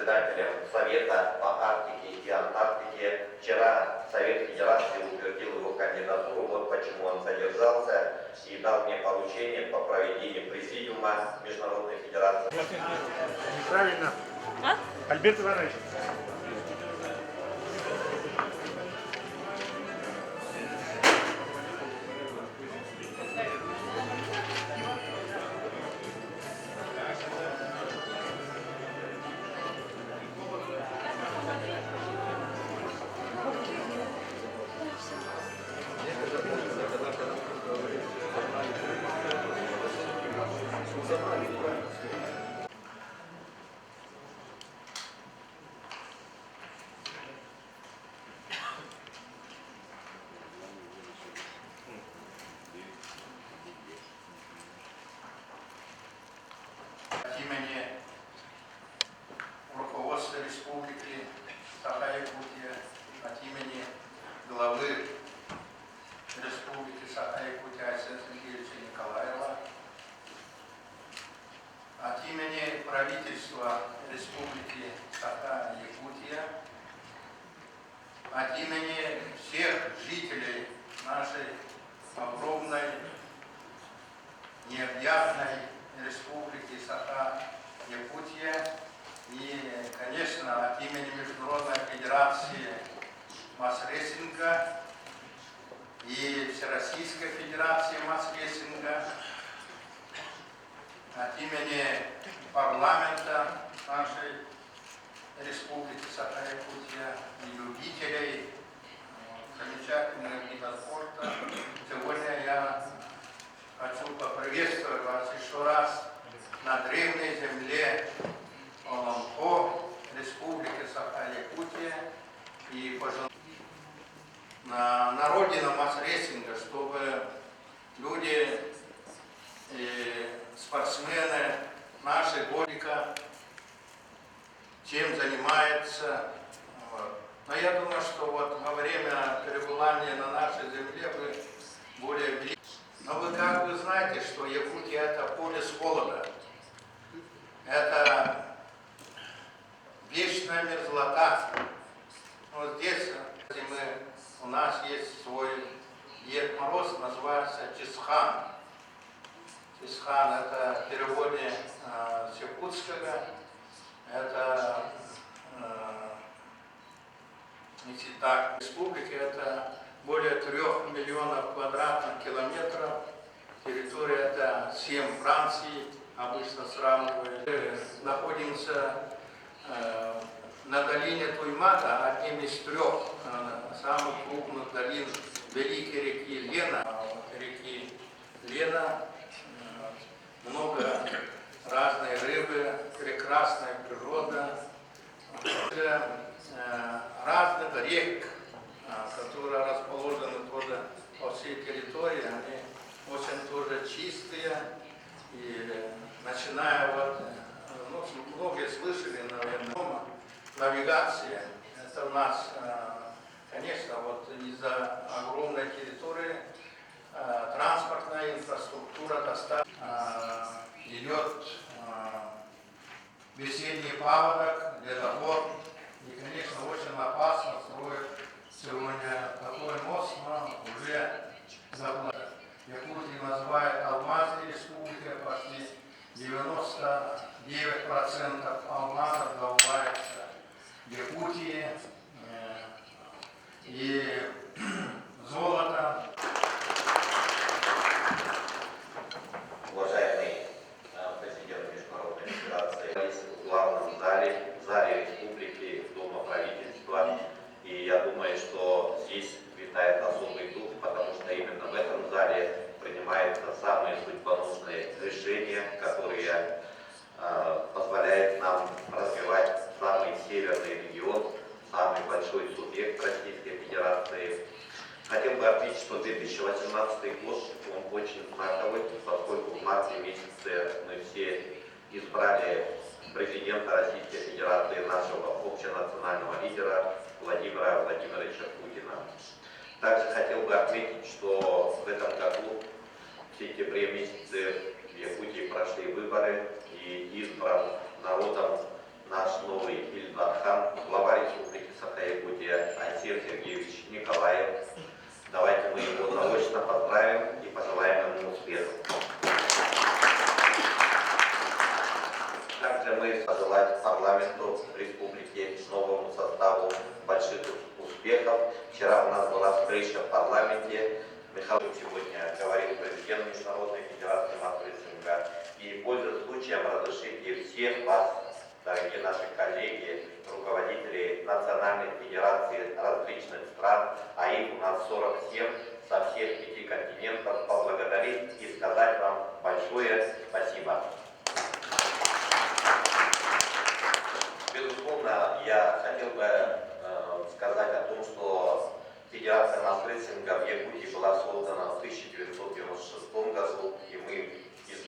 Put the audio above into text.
председателем Совета по Арктике и Антарктике. Вчера Совет Федерации утвердил его кандидатуру, вот почему он задержался и дал мне поручение по проведению президиума Международной Федерации. Неправильно. А? Альберт Иванович. От имени руководства Республики Саха-Якутия, от имени главы Республики Саха-Якутия Айсена Сергеевича Николаева, от имени правительства Республики Саха-Якутия, от имени всех жителей нашей огромной, необъятной Республики Саха-Якутия и, конечно, от имени Международной Федерации Масс-Рестлинга и Всероссийской Федерации Масс-Рестлинга, от имени парламента нашей Республики Саха-Якутия и любителей замечательного вида спорта. Сегодня я хочу поприветствовать вас еще раз на древней земле Олампо, Республики Саха-Якутия, и пожелать на родину масс-рестлинга, чтобы люди и спортсмены нашей горика чем занимаются. Но я думаю, что вот во время пребывания на нашей земле вы более велики. Но вы как бы знаете, что Якутия это полюс холода. Это вечная мерзлота. Вот здесь у нас есть свой Дед Мороз, называется Чисхан. Чисхан это в переводе с якутского. Это если так, республика это более 3 миллионов квадратных километров. Территория это 7 Франций, обычно сравнивают. Находимся на долине Туймата, одним из 3 самых крупных долин великой реки Лена. Реки Лена много разной рыбы, прекрасная природа, разных рек, которые расположены тоже по всей территории, они очень тоже чистые. И начиная вот, многие слышали, наверное, навигация. Это у нас, конечно, вот из-за огромной территории транспортная инфраструктура достаточно. Идет весенний паводок, ледоход. И, конечно, очень опасно строить сегодня такой мост, но уже забыл. Якутия называют алмазной республикой, почти 99% алмазов добывается в Якутии. И золото. Уважаемый президент Международной Федерации, в главном зале, в зале республики, Дома правительства. И я думаю, что здесь витает особый дух, потому что именно в этом зале принимаются самые судьбоносные решения, которые позволяют нам развивать самый северный регион, самый большой субъект Российской Федерации. Хотел бы отметить, что 2018 год, он очень знаковый, поскольку в марте месяце мы все избрали президента Российской Федерации, нашего общенационального лидера Владимира Владимировича Путина. Также хотел бы отметить, что в этом году в сентябре месяце в Якутии прошли выборы и избран народом наш новый Иванхан, глава Республики Саха-Якутия Ансир Сергеевич Николаев. Давайте мы его заочно поздравим и пожелаем ему успехов. Также мы пожелать парламенту республики, новому составу больших успехов. Вчера у нас была встреча в парламенте. Михаил сегодня говорил президент Международной Федерации Матрицинга. И, пользуясь случаем, разрешите всех вас, дорогие наши коллеги, руководители национальных федераций различных стран, а их у нас 47, со всех 5 континентов, поблагодарить и сказать вам большое спасибо.